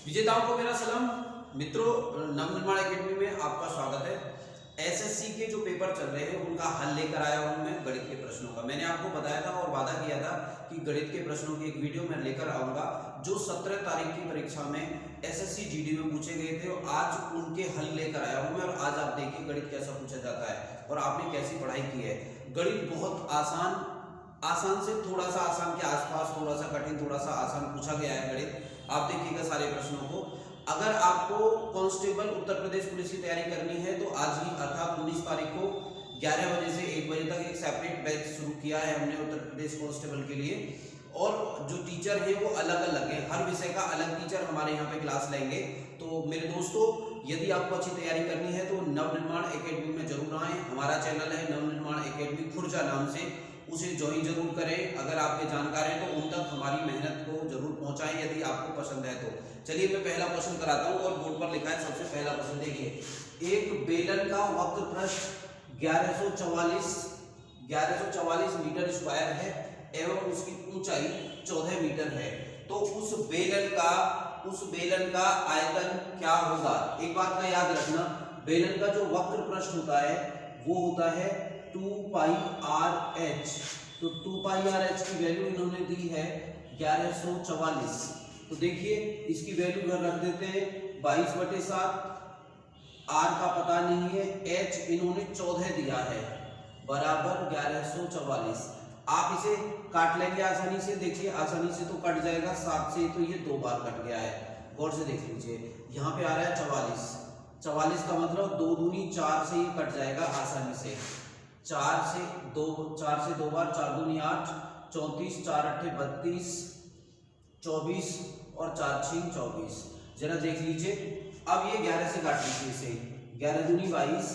विजेताओं को मेरा सलाम। मित्रों, नवनिर्माण एकेडमी में आपका स्वागत है। एसएससी के जो पेपर चल रहे हैं उनका हल लेकर आया हूं मैं गणित के प्रश्नों का। मैंने आपको बताया था और वादा किया था कि गणित के प्रश्नों की एक वीडियो मैं लेकर आऊंगा जो 17 तारीख की परीक्षा में एसएससी जीडी में पूछे गए थे, और आज उनके हल लेकर आया हूं मैं। और आज आप देखिए गणित कैसा पूछा जाता है और आपने कैसी पढ़ाई की है। गणित बहुत आसान से थोड़ा सा आसान के आसपास, थोड़ा सा कठिन, थोड़ा सा आसान पूछा गया है गणित। आप देखिएगा सारे प्रश्नों को। अगर आपको कांस्टेबल उत्तर प्रदेश पुलिस की तैयारी करनी है तो आज ही अर्थात 19 तारीख को 11 बजे से 1 बजे तक एक सेपरेट बैच शुरू किया है हमने उत्तर प्रदेश कांस्टेबल के लिए। और जो टीचर है वो अलग अलग है, हर विषय का अलग टीचर हमारे यहाँ पे क्लास लेंगे। तो मेरे दोस्तों, यदि आपको अच्छी तैयारी करनी है तो नवनिर्माण एकेडमी में जरूर आएं। हमारा चैनल है नवनिर्माण एकेडमी खुर्जा नाम से, उसे ज्वाइन जरूर करें। अगर आपके जानकार हैं तो उन तक हमारी मेहनत को जरूर पहुंचाएं यदि आपको पसंद है तो। चलिए मैं पहला क्वेश्चन कराता हूं और बोर्ड पर लिखा है सबसे पहला क्वेश्चन। देखिए, एक बेलन का वक्र पृष्ठ 1144 मीटर स्क्वायर है एवं उसकी ऊंचाई 14 मीटर है, तो उस बेलन का आयतन क्या होगा। एक बात का याद रखना, बेलन का जो वक्र पृष्ठ होता है वो होता है 2πr(h). तो 2πr(h) की वैल्यू इन्होंने दी है 1144। तो देखिए इसकी वैल्यू घर रख देते हैं 22/7। r का पता नहीं है, h इन्होंने 14 दिया है, बराबर 1144। आप इसे काट लेंगे आसानी से। देखिए आसानी से तो कट जाएगा, 7 से तो ये 2 बार कट गया है। गौर से देख लीजिए, यहाँ पे आ रहा है 44 का मतलब 2 दूनी 4 से ये कट जाएगा आसानी से। 4 से 2 बार, 4 दूनी 8, 34, 4 8 32, 24 और 4 6 24। जरा देख लीजिए, अब ये 11 से काट लीजिए इसे, 11 दूनी 22,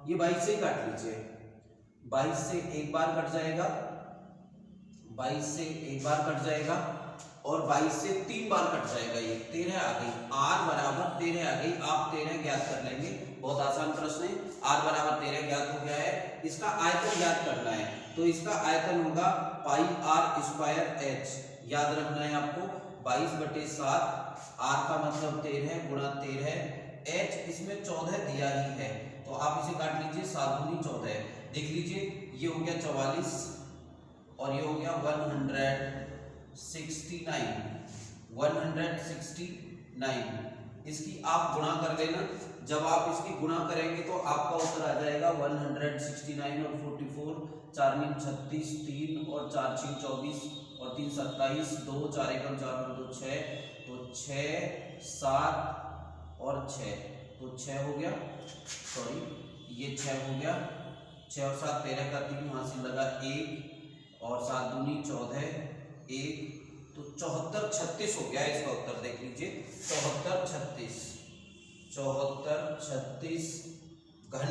ये 22 से ही काट लीजिए। 22 से एक बार कट जाएगा, 22 से एक बार कट जाएगा और 22 से 3 बार कट जाएगा। ये 13 आ गई, r बराबर 13 आ गई। आप 13 ज्ञात कर लेंगे, बहुत आसान प्रश्न है। r बराबर 13 ज्ञात हो गया है। इसका आयतन ज्ञात करना है, तो इसका आयतन होगा πr²h। याद रखना है आपको, 22/7, r का मतलब 13 गुणा 13, h इसमें 14 दिया ही है, तो आप इसे काट लीजिए, 7 दूनी 14। देख लीजिए, ये हो गया 44 और ये हो गया 169। इसकी आप गुणा कर देना। जब आप इसकी गुणा करेंगे तो आपका उत्तर आ जाएगा 169 और 44, 4 9 36, 3 और 4 6 24 और 3 27, 2 4 1 4 2 6, तो 6 7 और 6, तो 6 हो गया, सॉरी ये 6 हो गया। 6 और 7 13 का 3 वहां से लगा 1 और 7 दूनी 14, 1, तो 74 36 हो गया इसका उत्तर। देख लीजिए 74 36 घन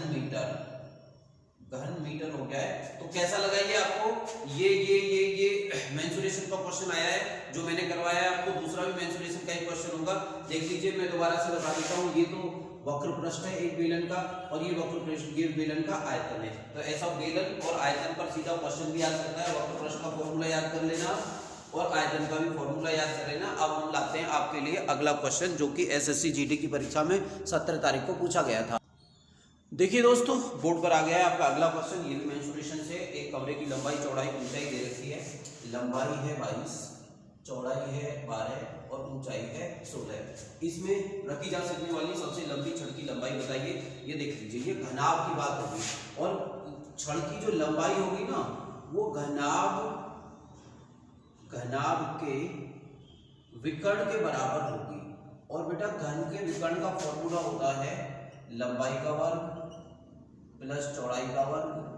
मीटर हो गया है। तो कैसा लगा ये आपको? ये मेंसुरेशन का क्वेश्चन आया है जो मैंने करवाया है आपको। दूसरा भी मेंसुरेशन का ही क्वेश्चन होगा। देख लीजिए, मैं दोबारा से बता देता हूँ। ये तो वक्र पृष्ठ है एक बेलन का, और ये वक्र पृष्ठ ये बेलन का आयतन है। तो ऐसा बेलन और आयतन पर सीधा क्वेश्चन भी आ सकता है। वक्र पृष्ठ का फॉर्मूला याद कर लेना और आयतन का भी फॉर्मूला याद कर लेना। अब हम लाते हैं आपके लिए अगला क्वेश्चन जो कि एसएससी जीडी की परीक्षा में 17 तारीख को पूछा गया था। देखिए दोस्तों, बोर्ड पर आ गया है आपका अगला क्वेश्चन। ये भी मेंसुरेशन से एक कमरे की लंबाई चौड़ाई ऊंचाई दे रखी है। लंबाई है 22, चौड़ाई है 12 और ऊंचाई है 16। इसमें रखी जा सकने वाली सबसे लंबी छड़ की लंबाई बताइए। ये देख लीजिए, ये घनाभ की बात होगी, और छड़ की जो लंबाई होगी ना वो घनाभ के विकर्ण के बराबर होगी। और बेटा घन के विकर्ण का फॉर्मूला होता है लंबाई का वर्ग प्लस चौड़ाई का वर्ग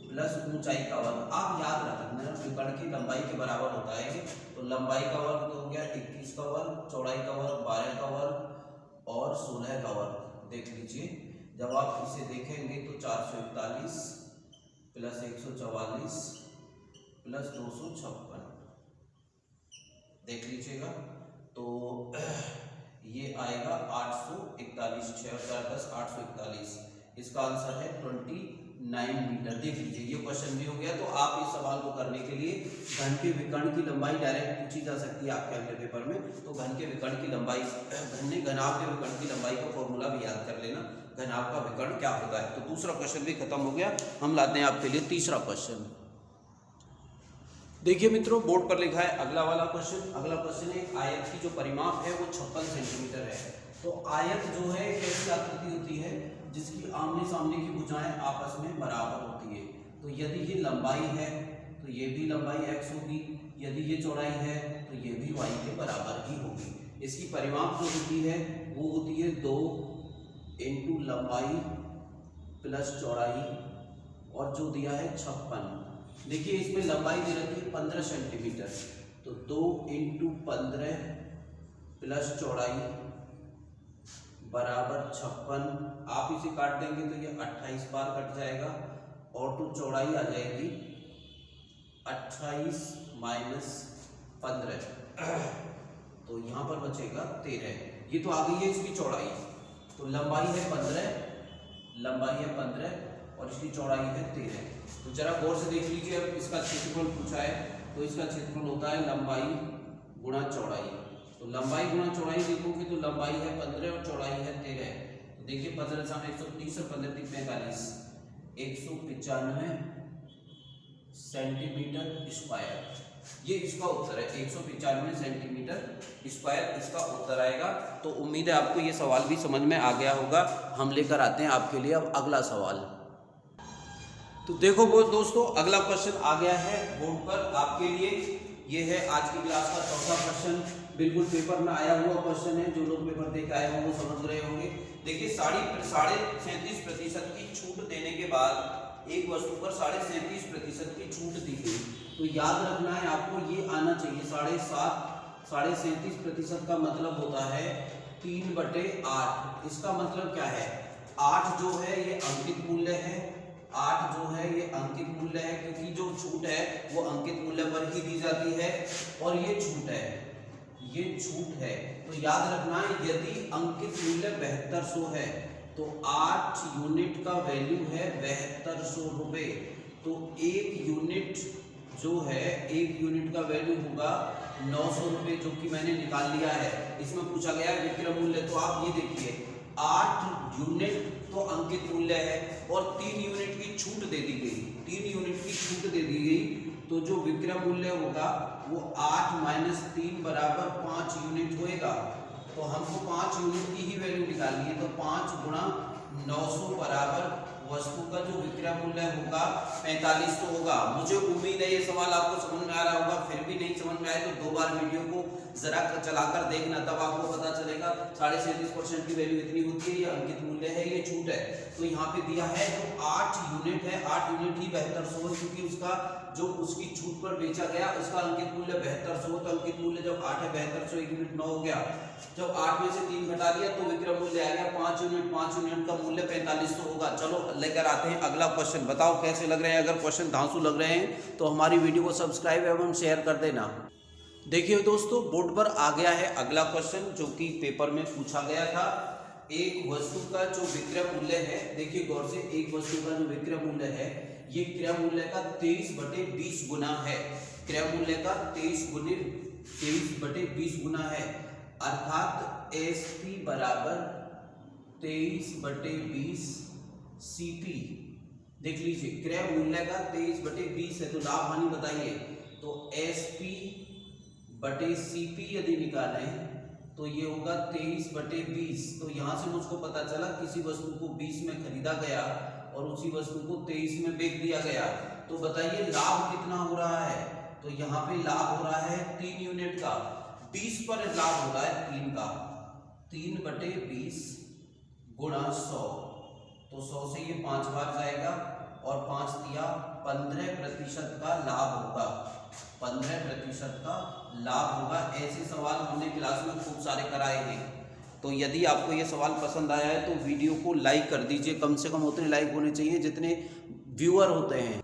प्लस ऊंचाई का वर्ग। आप याद रखना, विकर्ण की लंबाई के बराबर होता है। तो लंबाई का वर्ग तो हो गया 21 का वर्ग, चौड़ाई का वर्ग 12 का वर्ग और 16 का वर्ग। देख लीजिए, जब आप इसे देखेंगे तो 441 प्लस 144 प्लस 256। देख लीजिएगा, तो ये आएगा 841, 6 और 4 10 841। इसका आंसर है 9 मीटर। देख लीजिए ये क्वेश्चन भी हो गया। तो आप इस सवाल को करने के लिए घन के विकर्ण की लंबाई डायरेक्ट पूछी जा सकती है आपके अगले पेपर में। तो घन के विकर्ण की लंबाई, घनाभ के विकर्ण की लंबाई का फॉर्मूला भी याद कर लेना, घनाभ का विकर्ण क्या होता है। तो दूसरा क्वेश्चन भी खत्म हो गया। हम लाते हैं आपके लिए तीसरा क्वेश्चन। देखिए मित्रों, बोर्ड पर लिखा है अगला वाला क्वेश्चन। अगला क्वेश्चन है आयत की जो परिमाप है वो 56 सेंटीमीटर है। तो आयत जो है एक ऐसी आकृति होती है जिसकी आमने सामने की भुजाएं आपस में बराबर होती है। तो यदि ये लंबाई है तो ये भी लंबाई x होगी, यदि ये चौड़ाई है तो ये भी y के बराबर ही होगी। इसकी परिमाप जो होती है वो होती है 2 × लंबाई प्लस चौड़ाई, और जो दिया है 56। देखिए इसमें लंबाई दे रखी है 15 सेंटीमीटर, तो 2 × 15 प्लस चौड़ाई बराबर 56। आप इसे काट देंगे तो ये 28 बार कट जाएगा, और तो चौड़ाई आ जाएगी 28 - 15, तो यहाँ पर बचेगा 13। ये तो आ गई है इसकी चौड़ाई। तो लंबाई है 15 और इसकी चौड़ाई है 13। तो जरा गौर से देख लीजिए। अब इसका क्षेत्रफल पूछा है तो इसका क्षेत्रफल होता है लंबाई गुणा चौड़ाई। तो लंबाई गुणा चौड़ाई देखोगे तो लंबाई है 15 और चौड़ाई है 13। तो देखिए 15 सामने 130 और 15 × 45, 195 सेंटीमीटर स्क्वायर। ये इसका उत्तर है, 195 सेंटीमीटर स्क्वायर इसका उत्तर आएगा। तो उम्मीद है आपको ये सवाल भी समझ में आ गया होगा। हम लेकर आते हैं आपके लिए अब अगला सवाल। तो देखो वो दोस्तों, अगला क्वेश्चन आ गया है बोर्ड पर आपके लिए। ये है आज की क्लास का चौथा क्वेश्चन। बिल्कुल पेपर में आया हुआ क्वेश्चन है। जो लोग पेपर देख आए होंगे वो समझ रहे होंगे। देखिए 37.5% की छूट देने के बाद एक वस्तु पर 37.5% की छूट दी गई। तो याद रखना है आपको, ये आना चाहिए 37.5% का मतलब होता है 3/8। इसका मतलब क्या है, 8 जो है ये अंकित मूल्य है, 8 जो है ये अंकित मूल्य है, क्योंकि जो छूट है वो अंकित मूल्य पर ही दी जाती है। और ये छूट है, ये छूट है। तो याद रखना है यदि अंकित मूल्य 7200 है तो 8 यूनिट का वैल्यू है 7200 रुपए। तो 1 यूनिट जो है, 1 यूनिट का वैल्यू होगा 900 रुपए, जो कि मैंने निकाल लिया है। इसमें पूछा गया है विक्रय मूल्य। तो आप ये देखिए 8 यूनिट तो अंकित मूल्य है और 3 यूनिट की छूट दे दी गई, 3 यूनिट की छूट दे दी गई। तो जो विक्रय मूल्य होगा वो 8 - 3 बराबर 5 यूनिट होएगा। तो हमको 5 यूनिट की ही वैल्यू निकालनी है। तो 5 × 900 बराबर वस्तु का जो विक्रय मूल्य होगा 4500 होगा। मुझे उम्मीद है ये सवाल आपको समझ में आ रहा होगा। फिर भी नहीं समझ में आए तो 2 बार वीडियो को जरा चलाकर देखना, तब आपको पता चलेगा 37.5% की वैल्यू इतनी होती है, ये अंकित मूल्य है, ये छूट है। तो यहाँ पे दिया है जो 8 यूनिट है, 8 यूनिट ही 7200 है, क्योंकि उसका जो उसकी छूट पर बेचा गया उसका अंकित मूल्य 7200। तो अंकित मूल्य जब 8 है, 7200 1 यूनिट 9 हो गया। जब 8 में से 3 घटा दिया तो विक्रय मूल्य आ गया 5 यूनिट। 5 यूनिट का मूल्य 4500 होगा। चलो लेकर आते हैं अगला क्वेश्चन। बताओ कैसे लग रहे हैं। अगर क्वेश्चन धांसू लग रहे हैं तो हमारी वीडियो को सब्सक्राइब एवं शेयर कर देना। देखिए दोस्तों, बोर्ड पर आ गया है अगला क्वेश्चन जो कि पेपर में पूछा गया था। एक वस्तु का जो विक्रय मूल्य है, देखिए गौर से, एक वस्तु का जो विक्रय मूल्य है ये क्रय मूल्य का 23/20 गुना है। क्रय मूल्य का 23/20 गुना है, अर्थात SP बराबर 23/20 CP। देख लीजिए क्रय मूल्य का 23/20 है, तो लाभ हानि बताइए। तो SP/CP यदि निकालें तो ये होगा 23/20। तो यहाँ से मुझको पता चला किसी वस्तु को 20 में खरीदा गया और उसी वस्तु को 23 में बेच दिया गया। तो बताइए लाभ कितना हो रहा है। तो यहाँ पे लाभ हो रहा है 3 यूनिट का। 20 पर लाभ हो रहा है 3 का, 3/20 गुणा 100। तो 100 से ये 5 बार जाएगा और 5 दिया 15% का लाभ होगा। 15% का लाभ होगा। ऐसे सवाल हमने क्लास में खूब सारे कराए हैं। तो यदि आपको ये सवाल पसंद आया है तो वीडियो को लाइक कर दीजिए। कम से कम उतने लाइक होने चाहिए जितने व्यूअर होते हैं।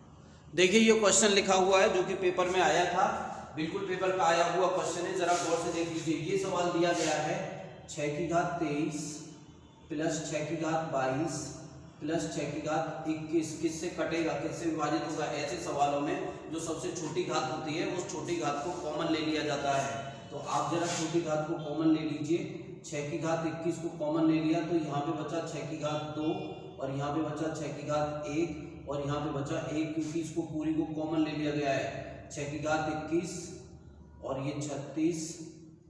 देखिए ये क्वेश्चन लिखा हुआ है जो कि पेपर में आया था। बिल्कुल पेपर का आया हुआ क्वेश्चन है, जरा गौर से देख लीजिए। ये सवाल दिया गया है 6 की घात 23 प्लस 6 की घात 22 प्लस 6 की घात 21 किससे कटेगा, किससे विभाजित होगा। ऐसे सवालों में जो सबसे छोटी घात होती है उस छोटी घात को कॉमन ले लिया जाता है। तो आप जरा छोटी घात को कॉमन ले लीजिए। 6 की घात 21 को कॉमन ले लिया तो यहाँ पे बचा 6 की घात 2 और यहाँ पे बचा 6 की घात 1 और यहाँ पे बचा 1 क्योंकि इसको पूरी को कॉमन ले लिया गया है। 6 की घात 21 और ये 36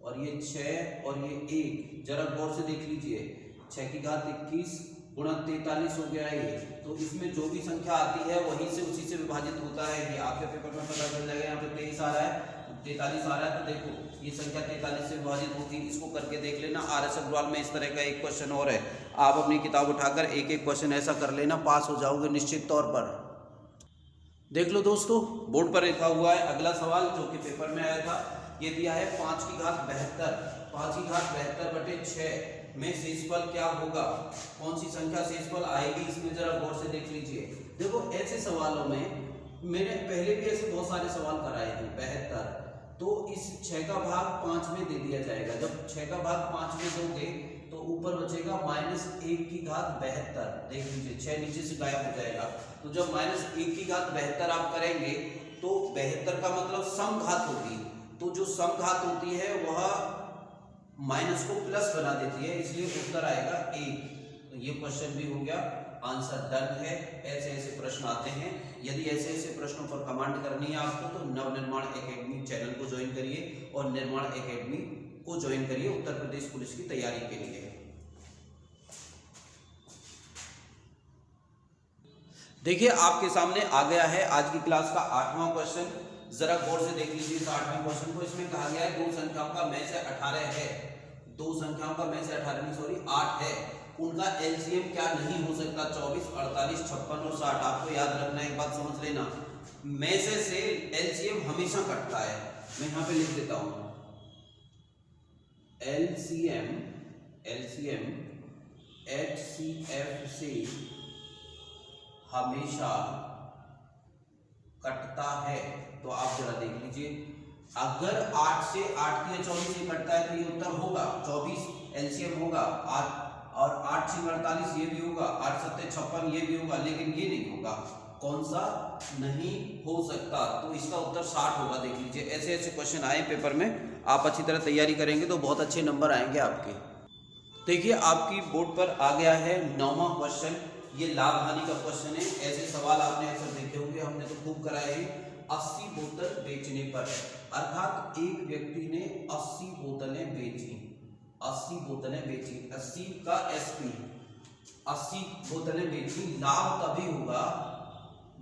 और ये 6 और ये 1, जरा गौर से देख लीजिए। 6 की घात 21 गुणा 43 हो गया है ये। तो इसमें जो भी संख्या आती है वहीं से उसी से विभाजित होता है। ये आपके पेपर में पता चल जाएगा। यहाँ पे 23 आ रहा है, 43 आ रहा है, तो देखो ये संख्या 43 से विभाजित होगी। इसको करके देख लेना। RS अग्रवाल में इस तरह का एक क्वेश्चन और है, आप अपनी किताब उठाकर एक एक क्वेश्चन ऐसा कर लेना, पास हो जाओगे निश्चित तौर पर। देख लो दोस्तों, बोर्ड पर लिखा हुआ है अगला सवाल जो कि पेपर में आया था। ये दिया है 5 की घात 72, 5 की घात 72/6 में शेषफल क्या होगा। कौन सी संख्या शेषफल आएगी, इसमें जरा गौर से देख लीजिए। देखो ऐसे सवालों में मैंने पहले भी ऐसे बहुत सारे सवाल कराए थे। 72 तो इस 6 का भाग 5 में दे दिया जाएगा। जब 6 का भाग 5 में दोगे तो ऊपर बचेगा -1 की घात 72। देख लीजिए 6 नीचे से गायब हो जाएगा। तो जब -1 की घात 72 आप करेंगे तो 72 का मतलब समघात होगी। तो जो समघात होती है वह माइनस को प्लस बना देती है, इसलिए उत्तर आएगा 1। तो ये क्वेश्चन भी हो गया, आंसर डन है। ऐसे ऐसे प्रश्न आते हैं। यदि ऐसे ऐसे प्रश्नों पर कमांड करनी है आपको तो नवनिर्माण एकेडमी चैनल को ज्वाइन करिए और निर्माण एकेडमी को ज्वाइन करिए उत्तर प्रदेश पुलिस की तैयारी के लिए। देखिए आपके सामने आ गया है आज की क्लास का 8वां क्वेश्चन। जरा गौर से देख लीजिए इस 8वें क्वेश्चन को। इसमें कहा गया है दो संख्याओं का में से 18 है, दो संख्याओं का में से 18 नहीं सॉरी 8 है, उनका एलसीएम क्या नहीं हो सकता। 24, 48, 56 और 60। आपको याद रखना, एक बात समझ लेना, में से एलसीएम हमेशा कटता है। मैं यहाँ पे लिख देता हूं एलसीएम HCF से हमेशा कटता है। तो आप जरा देख लीजिए, अगर 8 से 8 या 24 से कटता है तो ये उत्तर होगा 24 एलसीएम होगा। 8 और 8 से 48 ये भी होगा, 8 7 56 ये भी होगा, लेकिन ये नहीं होगा। कौन सा नहीं हो सकता, तो इसका उत्तर 60 होगा। देख लीजिए ऐसे ऐसे क्वेश्चन आए पेपर में, आप अच्छी तरह तैयारी करेंगे तो बहुत अच्छे नंबर आएंगे आपके। देखिए आपकी बोर्ड पर आ गया है 9वां क्वेश्चन। ये लाभ हानि का क्वेश्चन है। ऐसे सवाल आपने अक्सर देखे होंगे, हमने तो खूब कराए हैं। 80 बोतल बेचने पर, अर्थात एक व्यक्ति ने 80 बोतलें बेची, 80 बोतलें बेची, 80 का एसपी 80 बोतलें बेची। लाभ तभी होगा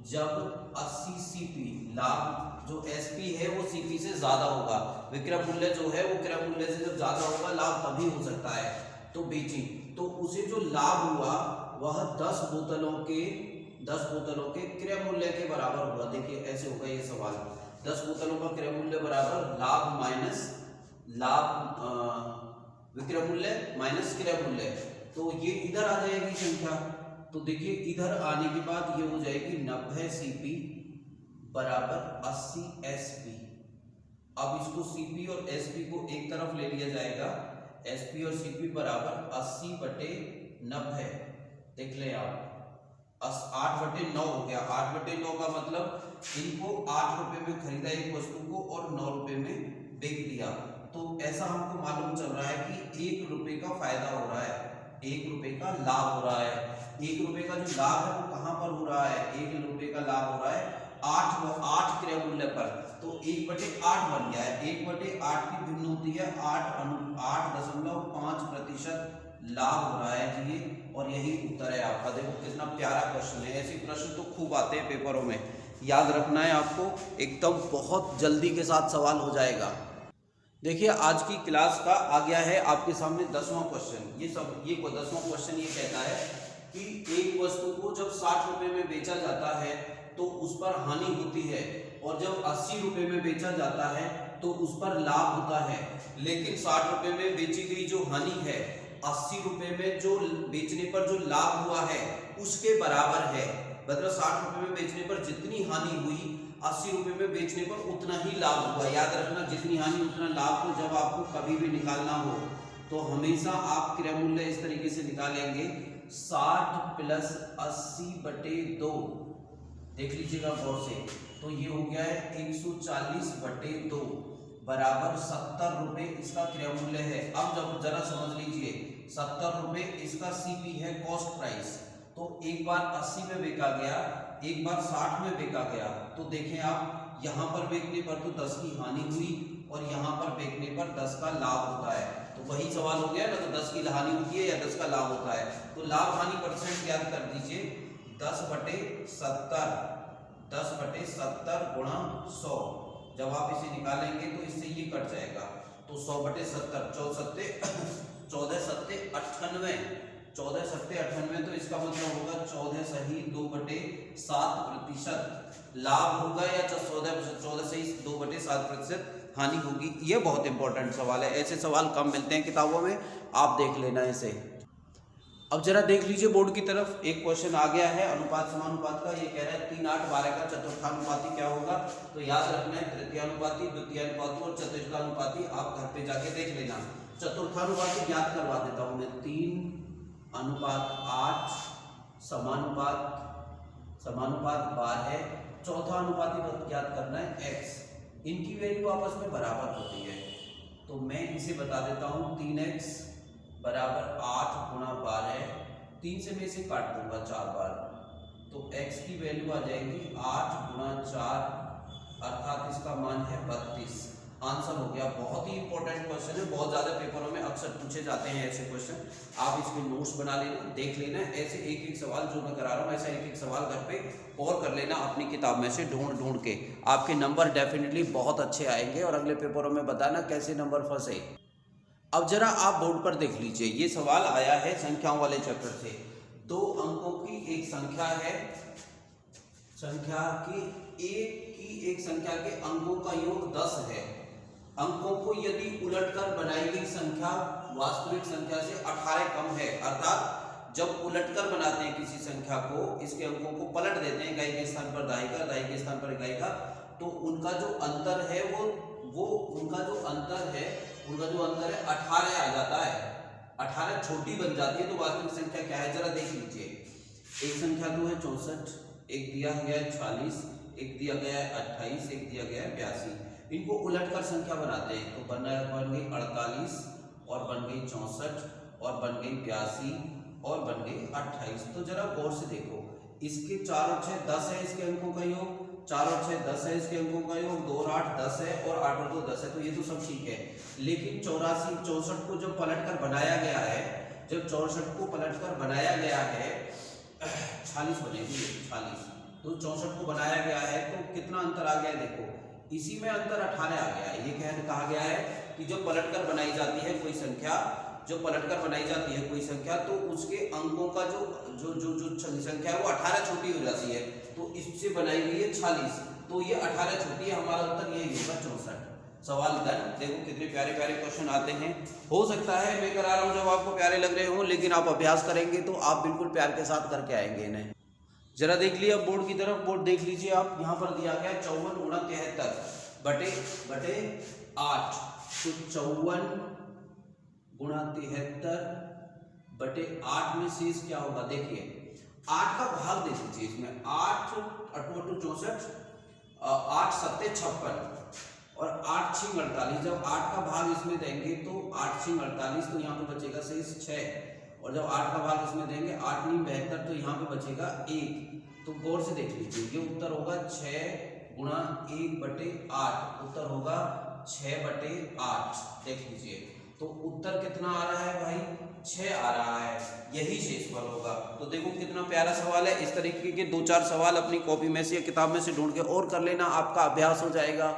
जब 80 सीपी, लाभ जो एसपी है वो सीपी से ज्यादा होगा। विक्रय मूल्य जो है वो क्रय मूल्य से जब ज्यादा होगा, लाभ तभी हो सकता है। तो बेची तो उसे जो लाभ हुआ वह 10 बोतलों के क्रय मूल्य के बराबर होगा। देखिए ऐसे होगा ये सवाल, 10 बोतलों का क्रय मूल्य बराबर लाभ माइनस विक्रय मूल्य माइनस क्रय मूल्य। तो ये इधर आ जाएगी संख्या। तो देखिए इधर आने के बाद ये हो जाएगी 90 सीपी बराबर 80 एसपी। अब इसको सीपी और एसपी को एक तरफ ले लिया जाएगा। एसपी और सीपी बराबर 80/90। देख ले आप, 8/9 हो गया। 8/9 का मतलब इनको 8 रुपए में खरीदा एक वस्तु को और 9 रुपए में बेच दिया। तो ऐसा हमको मालूम चल रहा है कि 1 रुपए का फायदा हो रहा है, 1 रुपए का लाभ हो रहा है। 1 रुपए का जो लाभ है वो कहां पर हो रहा है, 1 रुपए का लाभ हो रहा है 8 क्रय मूल्य पर। तो 1/8 बन गया है। 1/8 की भिन्न होती है 8.5% लाभ हो रहा है जी, और यही उत्तर है आपका। देखो कितना प्यारा क्वेश्चन है। ऐसे प्रश्न तो खूब आते हैं पेपरों में, याद रखना है आपको, एकदम बहुत जल्दी के साथ सवाल हो जाएगा। देखिए आज की क्लास का आ गया है आपके सामने 10वां क्वेश्चन। ये 10वां क्वेश्चन ये कहता है कि एक वस्तु को जब 60 रुपए में बेचा जाता है तो उस पर हानि होती है, और जब 80 रुपए में बेचा जाता है तो उस पर लाभ होता है। लेकिन 60 रुपए में बेची गई जो हानि है 80 रुपए में जो बेचने पर जो लाभ हुआ है उसके बराबर है। मतलब 60 रुपए में बेचने पर जितनी हानि हुई 80 रुपए में बेचने पर उतना ही लाभ हुआ। याद रखना, जितनी हानि उतना लाभ को जब आपको कभी भी निकालना हो तो हमेशा आप क्रय मूल्य इस तरीके से निकालेंगे 60 प्लस 80/2, देख लीजिएगा गौर से, तो ये हो गया है 140/2 बराबर 70 रुपए इसका क्रय मूल्य है। अब जब जरा समझ लीजिए 70 रुपए इसका सीपी है, कॉस्ट प्राइस। तो एक बार 80 में बेचा गया, एक बार 60 में बेचा गया, तो देखें आप यहाँ पर बेचने पर तो 10 की हानि हुई और यहाँ पर बेचने पर 10 का लाभ होता है। तो वही सवाल हो गया ना, तो 10 की हानि होती है या 10 का लाभ होता है। तो लाभ हानि परसेंट ज्ञात कर दीजिए, 10/70, 10/70 गुणा 100। जब आप इसे निकालेंगे तो इससे ये कट जाएगा, तो 100/70, 14 सत्ते 98, तो इसका मतलब होगा 14 सही 2/7% लाभ होगा या 14 सही 2/7% हानि होगी। ये बहुत इंपॉर्टेंट सवाल है, ऐसे सवाल कम मिलते हैं किताबों में, आप देख लेना इसे। अब जरा देख लीजिए बोर्ड की तरफ, एक क्वेश्चन आ गया है अनुपात समानुपात का। ये कह रहा है 3, 8, 12 का चतुर्थानुपाती क्या होगा। तो याद रखना है तृतीयानुपाती, द्वितीयानुपाती और चतुर्थानुपाती, आप घर पे जाके देख लेना। चतुर्थानुपाती ज्ञात करवा देता हूं मैं, 3:8 समानुपात 12, चौथा अनुपाती ज्ञात करना है x। इनकी वैल्यू आपस में बराबर होती है, तो मैं इसे बता देता हूं 3x बराबर 8 गुणा 12, 3 से मैं इसे काट दूंगा 4 बार, तो x की वैल्यू आ जाएगी 8 गुणा 4, अर्थात इसका मान है 32। आंसर हो गया। बहुत ही इंपॉर्टेंट क्वेश्चन है, बहुत ज्यादा पेपरों में अक्सर पूछे जाते हैं ऐसे क्वेश्चन। आप इसके नोट्स बना लेना, देख लेना, ऐसे एक एक सवाल जो मैं करा रहा हूँ ऐसा एक एक सवाल घर पे और कर लेना अपनी किताब में से ढूंढ के। आपके नंबर डेफिनेटली बहुत अच्छे आएंगे और अगले पेपरों में बताना कैसे नंबर फंसे। अब जरा आप बोर्ड पर देख लीजिए, ये सवाल आया है संख्याओं वाले चैप्टर से। 2 अंकों की एक संख्या है, एक संख्या के अंकों का योग 10 है। अंकों को यदि उलटकर बनाई गई संख्या वास्तविक संख्या से 18 कम है, अर्थात जब उलटकर बनाते हैं किसी संख्या को, इसके अंकों को पलट देते हैं, इकाई के स्थान पर दाई का, दाई के स्थान पर इकाई का, तो उनका जो अंतर है उनका जो अंतर है 18 आ जाता है। 18 छोटी बन जाती है, तो वास्तविक संख्या क्या है जरा देख लीजिए। एक संख्या तो है 64, एक दिया गया है 46, एक दिया गया है 28, एक दिया गया है 82। इनको उलटकर संख्या बनाते हैं, तो बन गई 48 और बन गई 64 और बन गई 82 और बन गई 28। तो जरा गौर से देखो, इसके 4 और 6 10 है इसके अंकों का योग, 4 और 6 10 है इसके अंकों का योग, 2 और 8 10 है और 8 और 2 10 है, तो ये तो सब ठीक है। लेकिन 64 को जब पलटकर बनाया गया है, जब 64 को पलटकर बनाया गया है 46 बनेगी 46, तो 64 को बनाया गया है तो कितना अंतर आ गया देखो, इसी में अंतर 18 आ गया है। ये कहा गया है कि जब पलटकर बनाई जाती है कोई संख्या, तो उसके अंकों का जो संख्या है वो 18 छोटी हो जाती है, तो इससे बनाई गई है 46, तो ये 18 छोटी है, हमारा उत्तर यही होगा 64। सवाल डन। देखो कितने प्यारे प्यारे क्वेश्चन आते हैं। हो सकता है मैं करा रहा हूँ जब आपको प्यारे लग रहे हों, लेकिन आप अभ्यास करेंगे तो आप बिल्कुल प्यार के साथ करके आएंगे इन्हें। जरा देख लिया बोर्ड की तरफ, बोर्ड देख लीजिए आप, यहाँ पर दिया गया 54 गुणा 73 बटे 8, तो 54 गुणा 73 बटे 8 में शेष क्या होगा देखिए, 8 का भाग दे दीजिए इसमें, 8 8 64, 8 7 56 और 8 6 48। जब 8 का भाग इसमें देंगे तो 8 6 48, तो यहाँ पे बचेगा शेष 6, और जब 8 का भाग इसमें देंगे 8 9 72, तो यहाँ पे बचेगा 1। तो गौर से देख लीजिए, ये उत्तर होगा 6 गुणा 1 बटे 8, उत्तर होगा 6/8। देख लीजिए, तो उत्तर कितना आ रहा है भाई, 6 आ रहा है, यही शेषफल होगा। तो देखो कितना प्यारा सवाल है। इस तरीके के 2-4 सवाल अपनी कॉपी में से या किताब में से ढूंढ के और कर लेना, आपका अभ्यास हो जाएगा।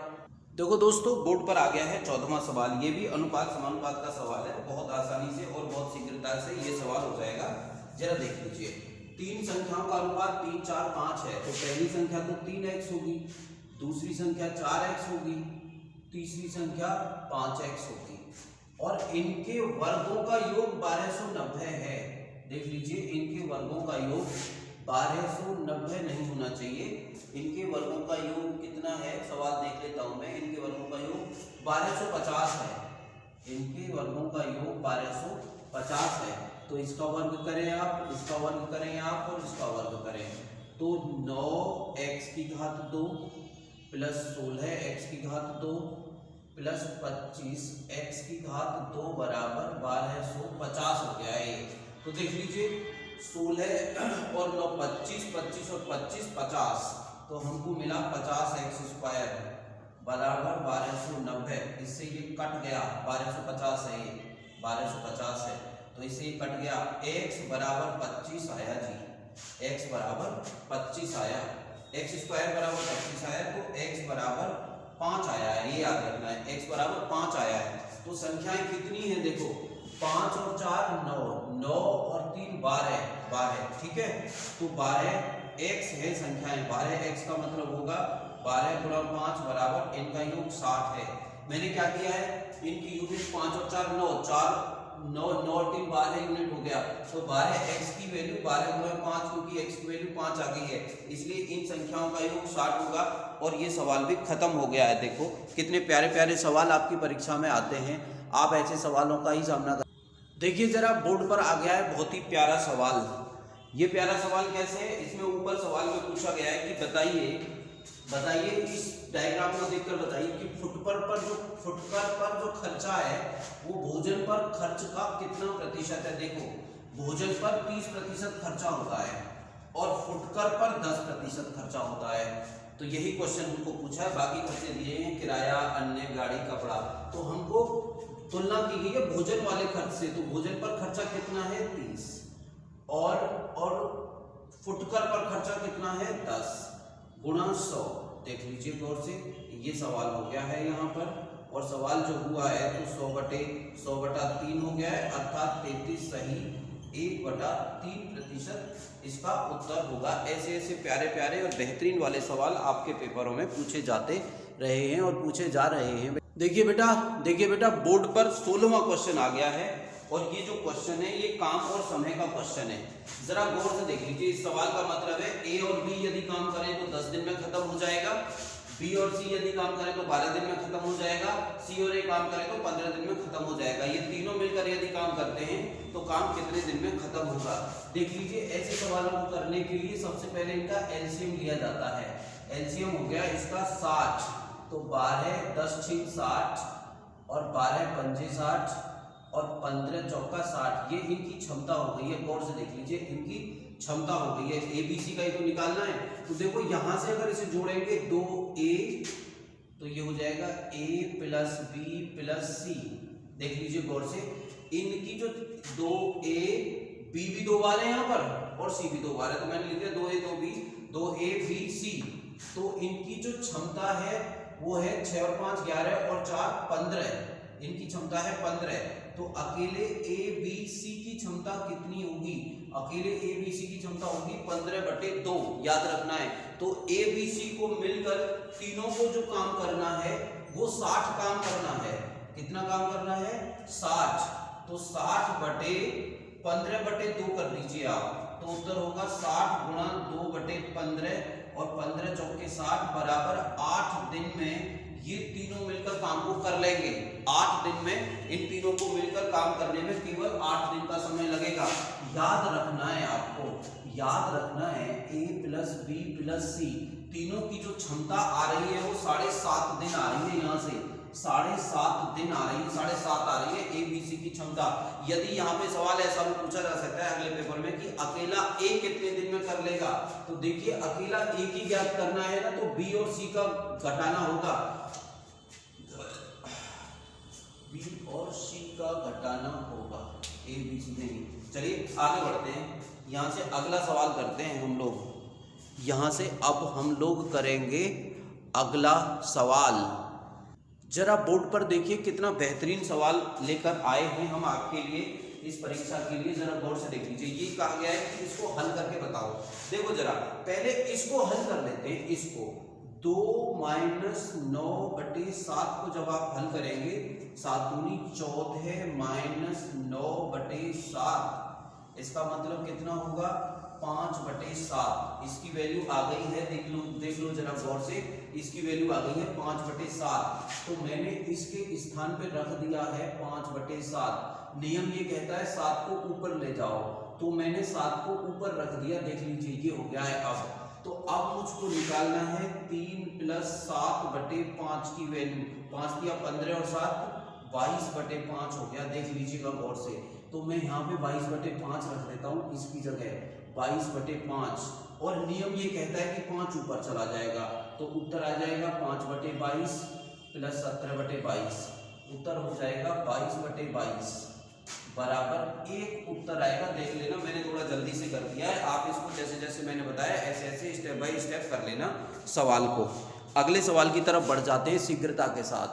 देखो दोस्तों, बोर्ड पर आ गया है 14वां सवाल। ये भी अनुपात समानुपात का सवाल है, बहुत आसानी से और बहुत शीघ्रता से ये सवाल हो जाएगा। जरा देख लीजिए, 3 संख्याओं का अनुपात 3 4 5 है, तो पहली संख्या तो 3x होगी, दूसरी संख्या 4x होगी, तीसरी संख्या 5x होगी, और इनके वर्गों का योग 1290 है। देख लीजिए, इनके वर्गों का योग 1290 नहीं होना चाहिए, इनके वर्गों का योग कितना है, सवाल देख लेता हूं मैं। इनके वर्गों का योग 1250 है, इनके वर्गों का योग 1250 है। तो इसका वर्ग करें आप, इसका वर्ग करें आप और इसका वर्ग करें तो 9x की घात 2 प्लस 16x की घात 2 प्लस 25x की घात 2 बराबर 1250 हो गया है। तो देख लीजिए 16 और 9 25, 25 और 25 50, तो हमको मिला 50x² बराबर 1290। इससे ये कट गया, 1250 है, ये 1250 है तो इससे ये कट गया। x बराबर 25 आया जी, x बराबर 25 आया, x² बराबर 25 आया तो x बराबर 5 आया है, ये याद रखना है, x बराबर 5 आया है। तो संख्याएं कितनी है देखो, 5 और 4 9, 9 और 3 12, ठीक है। तो 12x है संख्याएं, 12x का मतलब होगा 12 गुणा 5 बराबर इनका योग 60 है। मैंने क्या किया है, इनकी यूनिट 5 और 4 9, 4 9 9 3 12 यूनिट हो गया। तो 12x की वैल्यू 12 गुणा 5, क्योंकि x की वैल्यू 5 आ गई है, इसलिए इन संख्याओं का योग 60 होगा। और ये सवाल भी खत्म हो गया है। देखो कितने प्यारे प्यारे सवाल आपकी परीक्षा में आते हैं, आप ऐसे सवालों का ही सामना कर। देखिए जरा बोर्ड पर आ गया है बहुत ही प्यारा सवाल। ये प्यारा सवाल कैसे है, इसमें ऊपर सवाल में पूछा गया है कि बताइए इस डायग्राम को देखकर बताइए कि फुटकर पर जो खर्चा है वो भोजन पर खर्च का कितना प्रतिशत है। देखो भोजन पर 30% खर्चा होता है और फुटकर पर 10% खर्चा होता है। तो यही क्वेश्चन हमको पूछा है, बाकी खर्चे दिए हैं किराया, अन्य, गाड़ी, कपड़ा। तो हमको तुलना की गई है भोजन वाले खर्च से, तो भोजन पर खर्चा कितना है 30 और फुटकर पर खर्चा कितना है 10 गुणा 100। देख लीजिए गौर से, ये सवाल हो गया है यहाँ पर, और सवाल जो हुआ है तो 100/3 हो गया है, अर्थात 33 सही 1/3% इसका उत्तर होगा। ऐसे ऐसे प्यारे प्यारे और बेहतरीन वाले सवाल आपके पेपरों में पूछे जाते रहे हैं और पूछे जा रहे हैं। देखिए बेटा बोर्ड पर 16वां क्वेश्चन आ गया है और ये जो क्वेश्चन है ये काम और समय का क्वेश्चन है। जरा गौर से देख लीजिए, इस सवाल का मतलब है ए और बी यदि काम करें तो 10 दिन में खत्म हो जाएगा, बी और सी यदि काम करें तो 12 दिन में खत्म हो जाएगा, सी और ए काम करें तो 15 दिन में खत्म हो जाएगा। ये तीनों मिलकर यदि काम करते हैं तो काम कितने दिन में खत्म होगा। देख लीजिए ऐसे सवालों को करने के लिए सबसे पहले इनका एलसीएम लिया जाता है। एलसीएम हो गया इसका 60, तो 12 10 6 60 और 12 5 60 और 15 चौका 60, ये इनकी क्षमता हो गई है। गौर से देख लीजिए इनकी क्षमता हो गई है। एबीसी का ही तो निकालना है, तो देखो यहां से अगर इसे जोड़ेंगे 2a तो ये हो जाएगा a प्लस बी प्लस सी। देख लीजिए गौर से, इनकी जो 2a b भी 2 बार है यहाँ पर और c भी 2 बार है, तो मैंने लिख दिया 2a 2b 2a b c। तो इनकी जो क्षमता है वो है 6 और 5 11 और 4 15, इनकी क्षमता है 15। तो अकेले ए बी सी की क्षमता कितनी होगी, अकेले ए बी सी की क्षमता होगी 15/2, याद रखना है। तो ए बी सी को मिलकर तीनों को जो काम करना है वो 60 काम करना है। कितना काम करना है 60, तो 60/15/2 कर लीजिए आप, तो उत्तर होगा 60 गुणा 2/15 और 15 चौके 60 बराबर 8 दिन में ये तीनों मिलकर काम को कर लेंगे। 8 दिन में इन तीनों को मिलकर काम करने में केवल 8 दिन का समय लगेगा। याद रखना है आपको, याद रखना है a प्लस बी प्लस सी तीनों की जो क्षमता आ रही है वो 7.5 दिन आ रही है, यहाँ से 7.5 दिन आ रही है, 7.5 आ रही है ए बी सी की क्षमता। यदि यहाँ पे सवाल ऐसा भी पूछा जा सकता है अगले पेपर में कि अकेला ए कितने दिन में कर लेगा, तो देखिए अकेला ए की ज्ञात करना है ना, तो बी और सी का घटाना होगा, बी और सी का घटाना होगा, ए बी सी नहीं। चलिए आगे बढ़ते हैं, यहाँ से अगला सवाल करते हैं हम लोग। यहाँ से अब हम लोग करेंगे अगला सवाल। जरा बोर्ड पर देखिए कितना बेहतरीन सवाल लेकर आए हैं हम आपके लिए इस परीक्षा के लिए, जरा गौर से देख लीजिए। ये कहा गया है कि इसको हल करके बताओ। देखो जरा पहले इसको हल कर लेते हैं, इसको 2 - 9/7 को जब आप हल करेंगे 7 दूनी 14 - 9/7, इसका मतलब कितना होगा 5/7। इसकी वैल्यू आ गई है, देख लो जरा गौर से, इसकी वैल्यू आ गई है 5/7। तो मैंने इसके स्थान पे रख दिया है 5/7। नियम ये कहता है 7 को ऊपर ले जाओ, तो मैंने 7 को ऊपर रख दिया। देख लीजिए ये हो गया है। अब तो अब मुझको निकालना है 3 + 7/5 की वैल्यू। 5 दिया 15 और 7 22/5 हो गया। देख लीजिएगा गौर से। तो मैं यहाँ पे 22/5 रख देता हूँ इसकी जगह 22/5। और नियम ये कहता है कि 5 ऊपर चला जाएगा, तो उत्तर आ जाएगा 5/22 + 17/22। उत्तर हो जाएगा 22/22 बराबर 1 उत्तर आएगा। देख लेना मैंने थोड़ा जल्दी से कर दिया है, आप इसको जैसे जैसे मैंने बताया ऐसे ऐसे स्टेप बाय स्टेप कर लेना सवाल को। अगले सवाल की तरफ बढ़ जाते हैं शीघ्रता के साथ।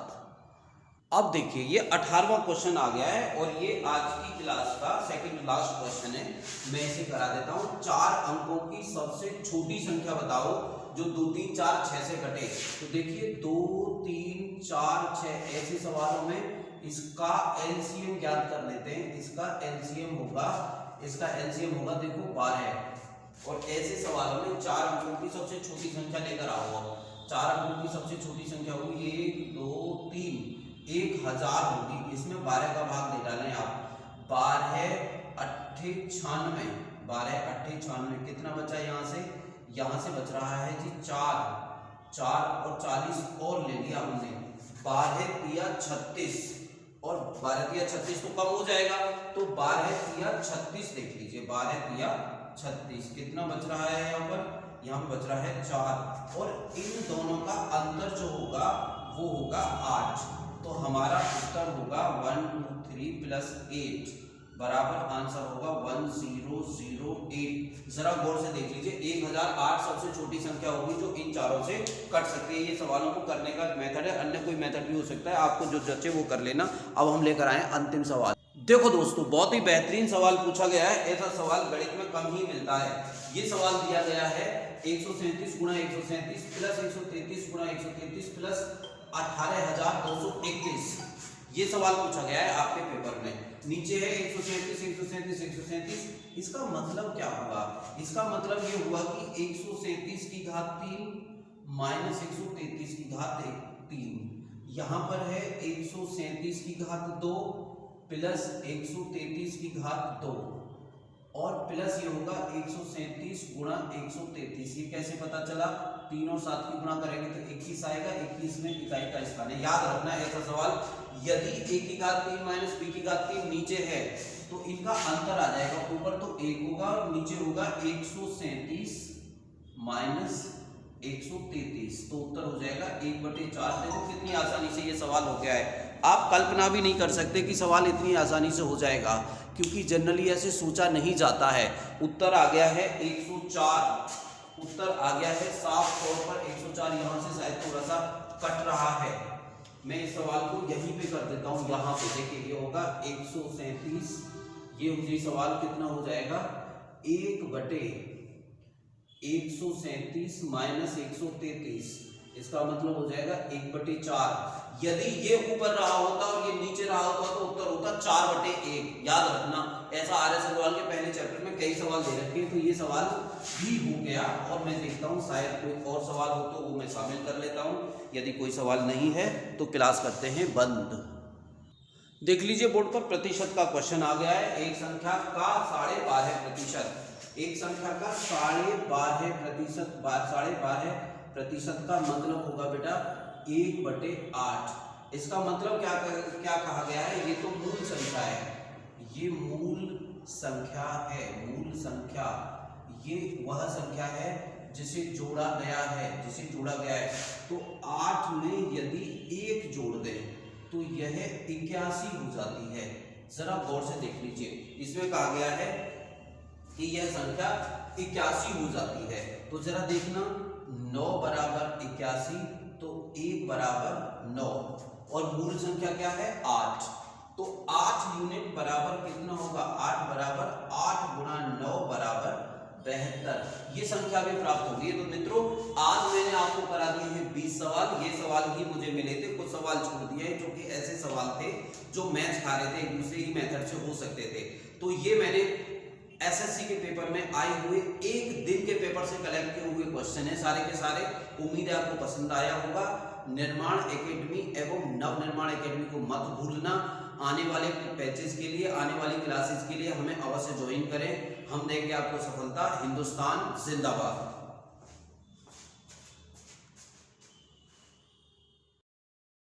अब देखिए ये 18वां क्वेश्चन आ गया है और ये आज की क्लास का सेकंड लास्ट क्वेश्चन है। मैं इसे करा देता हूँ। 4 अंकों की सबसे छोटी संख्या बताओ जो 2, 3, 4, 6 से घटे। तो देखिए 2, 3, 4, 6 ऐसे सवालों में इसका एलसीएम ज्ञात कर लेते हैं। इसका एलसीएम होगा देखो 12। और ऐसे सवालों में 4 अंकों की सबसे छोटी संख्या लेकर आओ। 4 अंकों की सबसे छोटी संख्या होगी 1, 2, 3, 1000 होगी। इसमें 12 का भाग दे डालें आप। 12 8 96, 12 8 96 कितना बचा यहाँ से बच रहा है जी 4 और 40 और ले लिया हमने। 12 तिया 36 और 12 तिया 36 तो कम हो जाएगा, तो 12 तिया 36 देख लीजिए। 12 तिया 36 कितना बच रहा है यहाँ पे बच रहा है 4। और इन दोनों का अंतर जो होगा वो होगा 8। तो हमारा उत्तर होगा 1, 2, 3 + 8 बराबर आंसर होगा 1008। जरा गौर से देख लीजिए 1008 सबसे छोटी संख्या होगी जो इन चारों से कट सकती है। ये सवालों को करने का मेथड है, अन्य कोई मेथड भी हो सकता है, आपको जो जचे वो कर लेना। अब हम लेकर आए अंतिम सवाल। देखो दोस्तों बहुत ही बेहतरीन सवाल पूछा गया है। ऐसा सवाल गणित में कम ही मिलता है। ये सवाल दिया गया है 137 × 137 + 133 × 133 + 18231। ये सवाल पूछा गया है आपके पेपर में। नीचे है 137। इसका मतलब क्या हुआ? इसका मतलब ये हुआ कि 137 की घात 3 - 133 की घात 3। यहाँ पर है 137 की घात 2 + 133 की घात 2 और प्लस ये होगा 137 × 133। ये कैसे पता चला? 3 और 7 की गुणा करेंगे तो 21 आएगा। 21 में इकाई का स्थान है। याद रखना ऐसा सवाल यदि a की घात 3 - b की घात 3 नीचे है तो इनका अंतर आ जाएगा। ऊपर तो 1 होगा और नीचे होगा 137 - 133, तो उत्तर हो जाएगा 1/4। देखो कितनी आसानी से ये सवाल हो गया है। आप कल्पना भी नहीं कर सकते कि सवाल इतनी आसानी से हो जाएगा, क्योंकि जनरली ऐसे सोचा नहीं जाता है। उत्तर आ गया है 104। उत्तर आ गया है साफ तौर पर 104। यहाँ से शायद थोड़ा सा कट रहा है, मैं इस सवाल को यहीं पे कर देता हूँ। यहाँ पे देखिए ये होगा 137। ये सवाल कितना हो जाएगा? 1/137 - 133। इसका मतलब हो जाएगा 1/4। यदि ये ऊपर रहा होता और ये नीचे रहा होता तो उत्तर होता 4/1। याद रखना ऐसा आर्यस अग्रवाल के पहले चैप्टर में कई सवाल दे रखे हैं, तो ये सवाल भी हो गया। और मैं देखता हूँ शायद कोई और सवाल हो तो वो मैं शामिल कर लेता हूँ। यदि कोई सवाल नहीं है तो क्लास करते हैं बंद। देख लीजिए बोर्ड पर प्रतिशत का क्वेश्चन आ गया है। एक संख्या का 12.5%। एक संख्या का 12.5% का मतलब होगा बेटा 1/8। इसका मतलब क्या कहा गया है? ये तो मूल संख्या है। ये मूल संख्या है। मूल संख्या ये वह संख्या है जिसे जोड़ा गया है। तो 8 में यदि 1 जोड़ दें तो यह 81 हो जाती है। जरा गौर से देख लीजिए, इसमें कहा गया है कि यह संख्या 81 हो जाती है। तो जरा देखना 9 = 81 तो 1 = 9 और मूल संख्या क्या है? 8। तो 8 यूनिट बराबर कितना होगा? 8 = 8 × 9 = 72। ये संख्या भी प्राप्त होगी। तो मित्रों आज मैंने आपको करा दिए हैं 20 सवाल। ये सवाल ही मुझे मिले थे, कुछ सवाल छोड़ दिए जो कि ऐसे सवाल थे जो मैच खा रहे थे, एक दूसरे ही मेथड से हो सकते थे। तो ये मैंने एसएससी के पेपर में आए हुए एक दिन के पेपर से कलेक्ट किए हुए क्वेश्चन है सारे के सारे। उम्मीद है आपको पसंद आया होगा। निर्माण एकेडमी एवं नव निर्माण एकेडमी को मत भूलना। आने वाले बैचेस के लिए, आने वाली क्लासेस के लिए हमें अवश्य ज्वाइन करें। हम देंगे आपको सफलता। हिंदुस्तान जिंदाबाद।